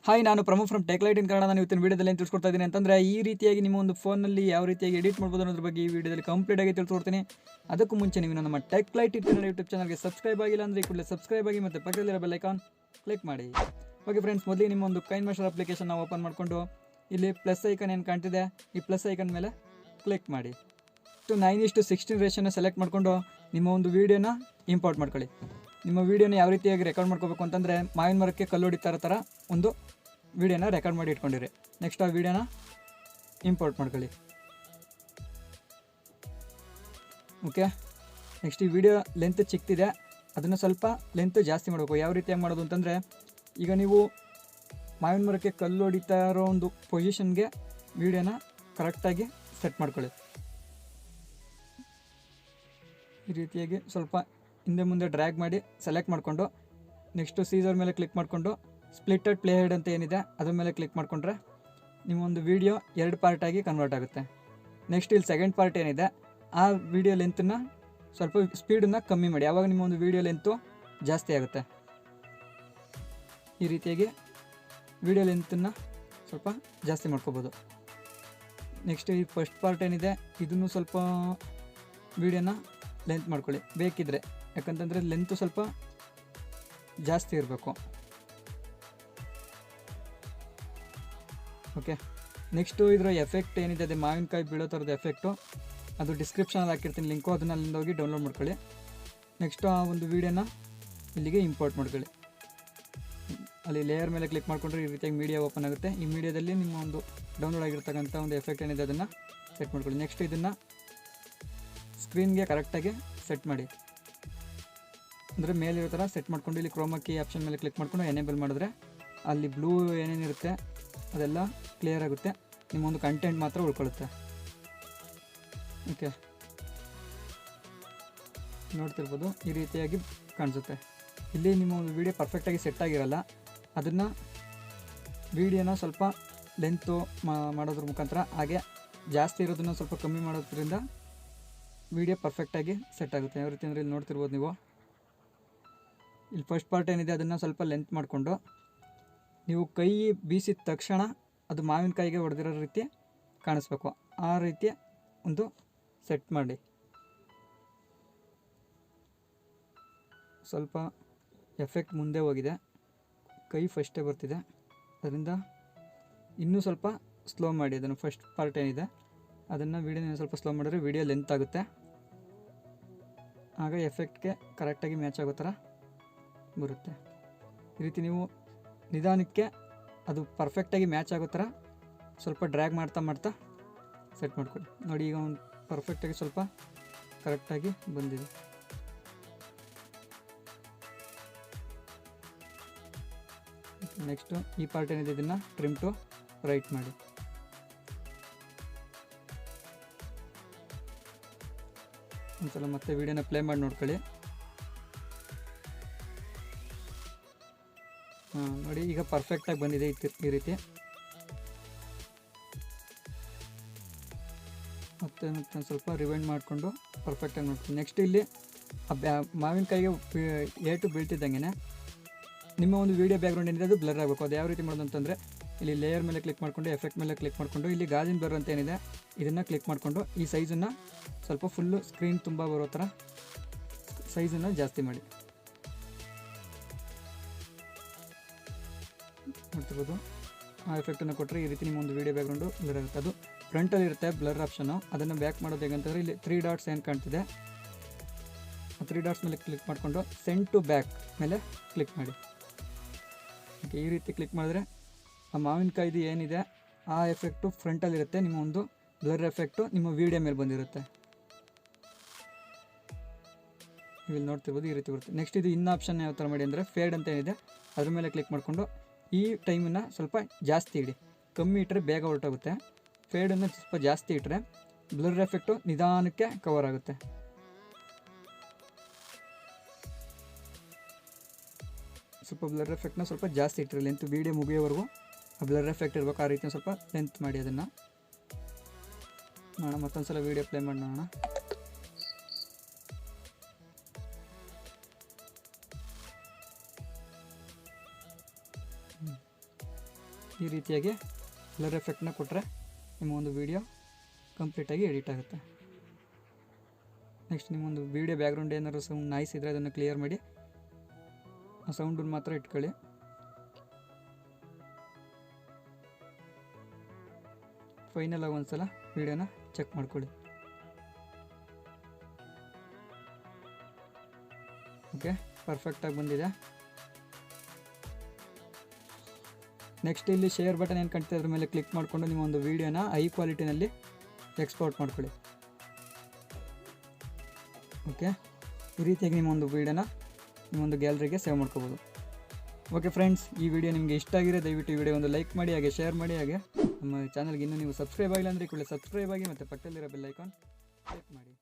Hi, ನಾನು ಪ್ರಮೋ from ಟೆಕ್ಲೈಟ್ ಇನ್ ಕನ್ನಡ. ನಾನು ಇವತ್ತಿನ ವೀಡಿಯೋದಲ್ಲಿ ಏನು ತಿಳ್ಸ್ಕೊಡ್ತಾ ಇದ್ದೀನಿ ಅಂತಂದರೆ, ಈ ರೀತಿಯಾಗಿ ನಿಮ್ಮ ಒಂದು ಫೋನಲ್ಲಿ ಯಾವ ರೀತಿಯಾಗಿ ಎಡಿಟ್ ಮಾಡ್ಬೋದು ಅನ್ನೋದ್ರ ಬಗ್ಗೆ ಈ ವಿಡಿಯೋದಲ್ಲಿ ಕಂಪ್ಲೀಟ್ ಆಗಿ ತಿಳ್ಸ್ಕೊಡ್ತೀನಿ. ಅದಕ್ಕೂ ಮುಂಚೆ ನೀವು ನಮ್ಮ ಟೆಕ್ಲೈಟ್ ಇನ್ ಕನ್ನಡ ಯೂಟ್ಯೂಬ್ ಚಾನಲ್ಗೆ ಸಬ್ಸ್ಕ್ರೈಬ್ ಆಗಿಲ್ಲ ಅಂದರೆ ಈ ಕೂಡಲೇ ಸಬ್ಸ್ಕ್ರೈಬ್ ಆಗಿ ಮತ್ತು ಪಕ್ಕದಲ್ಲಿರೋ ಬೆಲ್ ಐಕಾನ್ ಕ್ಲಿಕ್ ಮಾಡಿ. ಓಕೆ ಫ್ರೆಂಡ್ಸ್, ಮೊದಲಿಗೆ ನಿಮ್ಮ ಒಂದು ಕೈನ್ ಮಾಸ್ಟರ್ ಅಪ್ಲಿಕೇಶನ್ ಓಪನ್ ಮಾಡಿಕೊಂಡು ಇಲ್ಲಿ ಪ್ಲಸ್ ಐಕನ್ ಏನು ಕಾಣ್ತಿದೆ, ಈ ಪ್ಲಸ್ ಐಕನ್ ಮೇಲೆ ಕ್ಲಿಕ್ ಮಾಡಿ. 9:16 ರೇಷನ್ನ ಸೆಲೆಕ್ಟ್ ಮಾಡಿಕೊಂಡು ನಿಮ್ಮ ಒಂದು ವೀಡಿಯೋನ ಇಂಪೋರ್ಟ್ ಮಾಡ್ಕೊಳ್ಳಿ. ನಿಮ್ಮ ವೀಡಿಯೋನ ಯಾವ ರೀತಿಯಾಗಿ ರೆಕಾರ್ಡ್ ಮಾಡ್ಕೋಬೇಕು ಅಂತಂದರೆ, ಮಾವಿನ ಮರಕ್ಕೆ ಕಲ್ಲು ಹೊಡಿತಾ ಇರೋ ಥರ ಒಂದು ವೀಡಿಯೋನ ರೆಕಾರ್ಡ್ ಮಾಡಿ ಇಟ್ಕೊಂಡಿರಿ. ನೆಕ್ಸ್ಟ್ ಆ ವೀಡಿಯೋನ ಇಂಪೋರ್ಟ್ ಮಾಡ್ಕೊಳ್ಳಿ. ಓಕೆ, ನೆಕ್ಸ್ಟ್ ಈ ವಿಡಿಯೋ ಲೆಂತ್ ಚಿಕ್ತಿದೆ, ಅದನ್ನು ಸ್ವಲ್ಪ ಲೆಂತ್ ಜಾಸ್ತಿ ಮಾಡಬೇಕು. ಯಾವ ರೀತಿಯಾಗಿ ಮಾಡೋದು ಅಂತಂದರೆ, ಈಗ ನೀವು ಮಾವಿನ ಮರಕ್ಕೆ ಕಲ್ಲು ಹೊಡಿತಾ ಇರೋ ಒಂದು ಪೊಸಿಷನ್ಗೆ ವೀಡಿಯೋನ ಕರೆಕ್ಟಾಗಿ ಸೆಟ್ ಮಾಡ್ಕೊಳ್ಳಿ. ಈ ರೀತಿಯಾಗಿ ಸ್ವಲ್ಪ ಹಿಂದೆ ಮುಂದೆ ಡ್ರ್ಯಾಗ್ ಮಾಡಿ ಸೆಲೆಕ್ಟ್ ಮಾಡಿಕೊಂಡು ನೆಕ್ಸ್ಟು ಸೀಸರ್ ಮೇಲೆ ಕ್ಲಿಕ್ ಮಾಡಿಕೊಂಡು ಸ್ಪ್ಲಿಟೆಡ್ ಪ್ಲೇ ಹೆಡ್ ಅಂತ ಏನಿದೆ ಅದ್ರ ಮೇಲೆ ಕ್ಲಿಕ್ ಮಾಡಿಕೊಂಡ್ರೆ ನಿಮ್ಮ ಒಂದು ವೀಡಿಯೋ 2 ಪಾರ್ಟಾಗಿ ಕನ್ವರ್ಟ್ ಆಗುತ್ತೆ. ನೆಕ್ಸ್ಟ್ ಇಲ್ಲಿ ಸೆಕೆಂಡ್ ಪಾರ್ಟ್ ಏನಿದೆ ಆ ವಿಡಿಯೋ ಲೆಂತನ್ನು ಸ್ವಲ್ಪ ಸ್ಪೀಡನ್ನು ಕಮ್ಮಿ ಮಾಡಿ, ಆವಾಗ ನಿಮ್ಮ ಒಂದು ವೀಡಿಯೋ ಲೆಂತು ಜಾಸ್ತಿ ಆಗುತ್ತೆ. ಈ ರೀತಿಯಾಗಿ ವಿಡಿಯೋ ಲೆಂತನ್ನು ಸ್ವಲ್ಪ ಜಾಸ್ತಿ ಮಾಡ್ಕೋಬೋದು. ನೆಕ್ಸ್ಟ್ ಈ ಫಸ್ಟ್ ಪಾರ್ಟ್ ಏನಿದೆ ಇದನ್ನು ಸ್ವಲ್ಪ ವೀಡಿಯೋನ ಲೆಂತ್ ಮಾಡ್ಕೊಳ್ಳಿ ಬೇಕಿದ್ದರೆ, ಯಾಕಂತಂದರೆ ಲೆಂತು ಸ್ವಲ್ಪ ಜಾಸ್ತಿ ಇರಬೇಕು. ಓಕೆ, ನೆಕ್ಸ್ಟು ಇದರ ಎಫೆಕ್ಟ್ ಏನಿದೆ ಅದೇ ಮಾವಿನಕಾಯಿ ಬೀಳೋ ಥರದ ಎಫೆಕ್ಟು, ಅದು ಡಿಸ್ಕ್ರಿಪ್ಷನಲ್ಲಿ ಹಾಕಿರ್ತೀನಿ ಲಿಂಕು, ಅದನ್ನು ಅಲ್ಲಿಂದ ಹೋಗಿ ಡೌನ್ಲೋಡ್ ಮಾಡ್ಕೊಳ್ಳಿ. ನೆಕ್ಸ್ಟು ಆ ಒಂದು ವೀಡಿಯೋನ ಇಲ್ಲಿಗೆ ಇಂಪೋರ್ಟ್ ಮಾಡ್ಕೊಳ್ಳಿ. ಅಲ್ಲಿ ಲೇಯರ್ ಮೇಲೆ ಕ್ಲಿಕ್ ಮಾಡಿಕೊಂಡ್ರೆ ಈ ರೀತಿಯಾಗಿ ಮೀಡಿಯಾ ಓಪನ್ ಆಗುತ್ತೆ. ಈ ಮೀಡಿಯಾದಲ್ಲಿ ನಿಮ್ಮ ಒಂದು ಡೌನ್ಲೋಡ್ ಆಗಿರ್ತಕ್ಕಂಥ ಒಂದು ಎಫೆಕ್ಟ್ ಏನಿದೆ ಅದನ್ನು ಸೆಟ್ ಮಾಡ್ಕೊಳ್ಳಿ. ನೆಕ್ಸ್ಟ್ ಇದನ್ನು ಸ್ಕ್ರೀನ್ಗೆ ಕರೆಕ್ಟಾಗಿ ಸೆಟ್ ಮಾಡಿ, ಅಂದರೆ ಮೇಲಿರೋ ಥರ ಸೆಟ್ ಮಾಡ್ಕೊಂಡು ಇಲ್ಲಿ ಕ್ರೋಮಾ ಕೀ ಆಪ್ಷನ್ ಮೇಲೆ ಕ್ಲಿಕ್ ಮಾಡ್ಕೊಂಡು ಎನೇಬಲ್ ಮಾಡಿದ್ರೆ ಅಲ್ಲಿ ಬ್ಲೂ ಏನೇನಿರುತ್ತೆ ಅದೆಲ್ಲ ಕ್ಲಿಯರ್ ಆಗುತ್ತೆ, ನಿಮ್ಮ ಒಂದು ಕಂಟೆಂಟ್ ಮಾತ್ರ ಉಳ್ಕೊಳ್ಳುತ್ತೆ. ಓಕೆ, ನೋಡ್ತಿರ್ಬೋದು ಈ ರೀತಿಯಾಗಿ ಕಾಣಿಸುತ್ತೆ. ಇಲ್ಲಿ ನಿಮ್ಮ ಒಂದು ವೀಡಿಯೋ ಪರ್ಫೆಕ್ಟಾಗಿ ಸೆಟ್ ಆಗಿರಲ್ಲ, ಅದನ್ನು ವೀಡಿಯೋನ ಸ್ವಲ್ಪ ಲೆಂತು ಮಾಡೋದ್ರ ಮುಖಾಂತರ ಹಾಗೆ ಜಾಸ್ತಿ ಇರೋದನ್ನು ಸ್ವಲ್ಪ ಕಮ್ಮಿ ಮಾಡೋದ್ರಿಂದ ವೀಡಿಯೋ ಪರ್ಫೆಕ್ಟಾಗಿ ಸೆಟ್ ಆಗುತ್ತೆ. ಯಾವ ರೀತಿ ಅಂದರೆ ಇಲ್ಲಿ ನೋಡ್ತಿರ್ಬೋದು ನೀವು, ಇಲ್ಲಿ ಫಸ್ಟ್ ಪಾರ್ಟ್ ಏನಿದೆ ಅದನ್ನು ಸ್ವಲ್ಪ ಲೆಂತ್ ಮಾಡಿಕೊಂಡು ನೀವು ಕೈ ಬೀಸಿದ ತಕ್ಷಣ ಅದು ಮಾವಿನಕಾಯಿಗೆ ಹೊಡೆದಿರೋ ರೀತಿ ಕಾಣಿಸ್ಬೇಕು, ಆ ರೀತಿ ಒಂದು ಸೆಟ್ ಮಾಡಿ. ಸ್ವಲ್ಪ ಎಫೆಕ್ಟ್ ಮುಂದೆ ಹೋಗಿದೆ, ಕೈ ಫಸ್ಟೇ ಬರ್ತಿದೆ, ಅದರಿಂದ ಇನ್ನೂ ಸ್ವಲ್ಪ ಸ್ಲೋ ಮಾಡಿ. ಅದನ್ನು ಫಸ್ಟ್ ಪಾರ್ಟ್ ಏನಿದೆ ಅದನ್ನು ವೀಡಿಯೋನ ಸ್ವಲ್ಪ ಸ್ಲೋ ಮಾಡಿದ್ರೆ ವೀಡಿಯೋ ಲೆಂತ್ ಆಗುತ್ತೆ, ಆಗ ಎಫೆಕ್ಟ್ಗೆ ಕರೆಕ್ಟಾಗಿ ಮ್ಯಾಚ್ ಆಗೋ ಥರ ಬರುತ್ತೆ. ಈ ರೀತಿ ನೀವು ನಿಧಾನಕ್ಕೆ ಅದು ಪರ್ಫೆಕ್ಟಾಗಿ ಮ್ಯಾಚ್ ಆಗೋ ಥರ ಸ್ವಲ್ಪ ಡ್ರ್ಯಾಗ್ ಮಾಡ್ತಾ ಮಾಡ್ತಾ ಸೆಟ್ ಮಾಡ್ಕೊಳ್ಳಿ. ನೋಡಿ, ಈಗ ಒಂದು ಪರ್ಫೆಕ್ಟಾಗಿ ಸ್ವಲ್ಪ ಕರೆಕ್ಟಾಗಿ ಬಂದಿದೆ. ನೆಕ್ಸ್ಟು ಈ ಪಾರ್ಟ್ ಏನಿದೆ ಇದನ್ನು ಟ್ರಿಮ್ ಟು ರೈಟ್ ಮಾಡಿ. ಒಂದ್ಸಲ ಮತ್ತೆ ವೀಡಿಯೋನ ಪ್ಲೇ ಮಾಡಿ ನೋಡ್ಕೊಳ್ಳಿ. ನೋಡಿ, ಈಗ ಪರ್ಫೆಕ್ಟಾಗಿ ಬಂದಿದೆ ಈ ರೀತಿ. ಮತ್ತೆ ಒಂದು ಸ್ವಲ್ಪ ರಿವೈಂಡ್ ಮಾಡಿಕೊಂಡು ಪರ್ಫೆಕ್ಟಾಗಿ ನೋಡ್ತೀನಿ. ನೆಕ್ಸ್ಟ್ ಇಲ್ಲಿ ಮಾವಿನಕಾಯಿಗೆ ಏಟು ಬೀಳ್ತಿದ್ದಂಗೆ ನಿಮ್ಮ ಒಂದು ವೀಡಿಯೋ ಬ್ಯಾಕ್ಗ್ರೌಂಡ್ ಏನಿದೆ ಅದು ಬ್ಲರ್ ಆಗಬೇಕು. ಅದು ಯಾವ ರೀತಿ ಮಾಡೋದು ಅಂತಂದರೆ, ಇಲ್ಲಿ ಲೇಯರ್ ಮೇಲೆ ಕ್ಲಿಕ್ ಮಾಡಿಕೊಂಡು ಎಫೆಕ್ಟ್ ಮೇಲೆ ಕ್ಲಿಕ್ ಮಾಡಿಕೊಂಡು ಇಲ್ಲಿ ಗಾಜಿನ ಬ್ಲರ್ ಅಂತ ಏನಿದೆ ಇದನ್ನು ಕ್ಲಿಕ್ ಮಾಡಿಕೊಂಡು ಈ ಸೈಜನ್ನು ಸ್ವಲ್ಪ ಫುಲ್ಲು ಸ್ಕ್ರೀನ್ ತುಂಬ ಬರೋ ಥರ ಸೈಜನ್ನು ಜಾಸ್ತಿ ಮಾಡಿ. ನೋಡ್ತಿರ್ಬೋದು, ಆ ಎಫೆಕ್ಟನ್ನು ಕೊಟ್ಟರೆ ಈ ರೀತಿ ನಿಮ್ಮ ಒಂದು ವೀಡಿಯೋ ಬ್ಯಾಕ್ಗ್ರೌಂಡು ಬ್ಲರ್ ಆಗುತ್ತೆ. ಅದು ಫ್ರಂಟಲ್ಲಿ ಇರುತ್ತೆ ಬ್ಲರ್ ಆಪ್ಷನ್ನು, ಅದನ್ನು ಬ್ಯಾಕ್ ಮಾಡೋದು ಹೇಗಂತಂದರೆ ಇಲ್ಲಿ 3 ಡಾಟ್ಸ್ ಏನು ಕಾಣ್ತಿದೆ ಆ 3 ಡಾಟ್ಸ್ ಮೇಲೆ ಕ್ಲಿಕ್ ಮಾಡಿಕೊಂಡು ಸೆಂಡ್ ಟು ಬ್ಯಾಕ್ ಮೇಲೆ ಕ್ಲಿಕ್ ಮಾಡಿ. ಓಕೆ, ಈ ರೀತಿ ಕ್ಲಿಕ್ ಮಾಡಿದ್ರೆ ಆ ಮಾವಿನಕಾಯಿದು ಏನಿದೆ ಆ ಎಫೆಕ್ಟು ಫ್ರಂಟಲ್ಲಿರುತ್ತೆ, ನಿಮ್ಮ ಒಂದು ಬ್ಲರ್ ಎಫೆಕ್ಟು ನಿಮ್ಮ ವೀಡಿಯೋ ಮೇಲೆ ಬಂದಿರುತ್ತೆ. ಇಲ್ಲಿ ನೋಡ್ತಿರ್ಬೋದು ಈ ರೀತಿ ಬರುತ್ತೆ. ನೆಕ್ಸ್ಟ್ ಇದು ಇನ್ನು ಆಪ್ಷನ್ ಯಾವ ಥರ ಮಾಡಿ ಅಂದರೆ, ಫೇಡ್ ಅಂತ ಏನಿದೆ ಅದ್ರ ಮೇಲೆ ಕ್ಲಿಕ್ ಮಾಡಿಕೊಂಡು ಈ ಟೈಮನ್ನು ಸ್ವಲ್ಪ ಜಾಸ್ತಿ ಇಡಿ, ಕಮ್ಮಿ ಇಟ್ಟರೆ ಬೇಗ ಹೊರಟೋಗುತ್ತೆ. ಫೇಡನ್ನು ಸ್ವಲ್ಪ ಜಾಸ್ತಿ ಇಟ್ಟರೆ ಬ್ಲರ್ ಎಫೆಕ್ಟು ನಿಧಾನಕ್ಕೆ ಕವರ್ ಆಗುತ್ತೆ. ಸ್ವಲ್ಪ ಬ್ಲರ್ ಎಫೆಕ್ಟ್ನ ಸ್ವಲ್ಪ ಜಾಸ್ತಿ ಇಟ್ಟರೆ ಲೆಂತ್ ವೀಡಿಯೋ ಮುಗಿಯೋವರೆಗೂ ಆ ಬ್ಲರ್ ಎಫೆಕ್ಟ್ ಇರಬೇಕು, ಆ ರೀತಿ ಸ್ವಲ್ಪ ಲೆಂತ್ ಮಾಡಿ. ಅದನ್ನು ಮಾಡೋಣ, ಮತ್ತೊಂದು ಸಲ ವೀಡಿಯೋ ಪ್ಲೇ ಮಾಡಿ ನೋಡೋಣ. ಈ ರೀತಿಯಾಗಿ ಬ್ಲರ್ ಎಫೆಕ್ಟ್ನ ಕೊಟ್ಟರೆ ನಿಮ್ಮ ಒಂದು ವೀಡಿಯೋ ಕಂಪ್ಲೀಟಾಗಿ ಎಡಿಟ್ ಆಗುತ್ತೆ. ನೆಕ್ಸ್ಟ್ ನಿಮ್ಮೊಂದು ವೀಡಿಯೋ ಬ್ಯಾಕ್ಗ್ರೌಂಡ್ ಏನಾದ್ರು ಸೌಂಡ್ ನಾಯ್ಸ್ ಇದ್ದರೆ ಅದನ್ನು ಕ್ಲಿಯರ್ ಮಾಡಿ, ಆ ಸೌಂಡನ್ನು ಮಾತ್ರ ಇಟ್ಕೊಳ್ಳಿ. ಫೈನಲ್ ಆಗಿ ಒಂದ್ಸಲ ವೀಡಿಯೋನ ಚೆಕ್ ಮಾಡ್ಕೊಳ್ಳಿ. ಓಕೆ, ಪರ್ಫೆಕ್ಟಾಗಿ ಬಂದಿದೆ. ನೆಕ್ಸ್ಟ್ ಇಲ್ಲಿ ಶೇರ್ ಬಟನ್ ಏನು ಕಾಣ್ತಿದೆ ಅದ್ರ ಮೇಲೆ ಕ್ಲಿಕ್ ಮಾಡಿಕೊಂಡು ನಿಮ್ಮ ಒಂದು ವೀಡಿಯೋನ ಹೈ ಕ್ವಾಲಿಟಿನಲ್ಲಿ ಎಕ್ಸ್ಪೋರ್ಟ್ ಮಾಡ್ಕೊಳ್ಳಿ. ಓಕೆ, ಈ ರೀತಿಯಾಗಿ ನಿಮ್ಮೊಂದು ವೀಡಿಯೋನ ನಿಮ್ಮೊಂದು ಗ್ಯಾಲರಿಗೆ ಸೇವ್ ಮಾಡ್ಕೋಬೋದು. ಓಕೆ ಫ್ರೆಂಡ್ಸ್, ಈ ವಿಡಿಯೋ ನಿಮಗೆ ಇಷ್ಟ ಆಗಿರೋ ದಯವಿಟ್ಟು ಈ ವಿಡಿಯೋ ಒಂದು ಲೈಕ್ ಮಾಡಿ, ಹಾಗೆ ಶೇರ್ ಮಾಡಿ, ಹಾಗೆ ನಮ್ಮ ಚಾನಲ್ಗೆ ಇನ್ನೂ ನೀವು ಸಬ್ಸ್ಕ್ರೈಬ್ ಆಗಿಲ್ಲ ಅಂದರೆ ಈ ಕೂಡಲೇ ಸಬ್ಸ್ಕ್ರೈಬ್ ಆಗಿ ಮತ್ತು ಪಕ್ಕದಲ್ಲಿರೋ ಬೆಲ್ ಐಕಾನ್ ಕ್ಲಿಕ್ ಮಾಡಿ.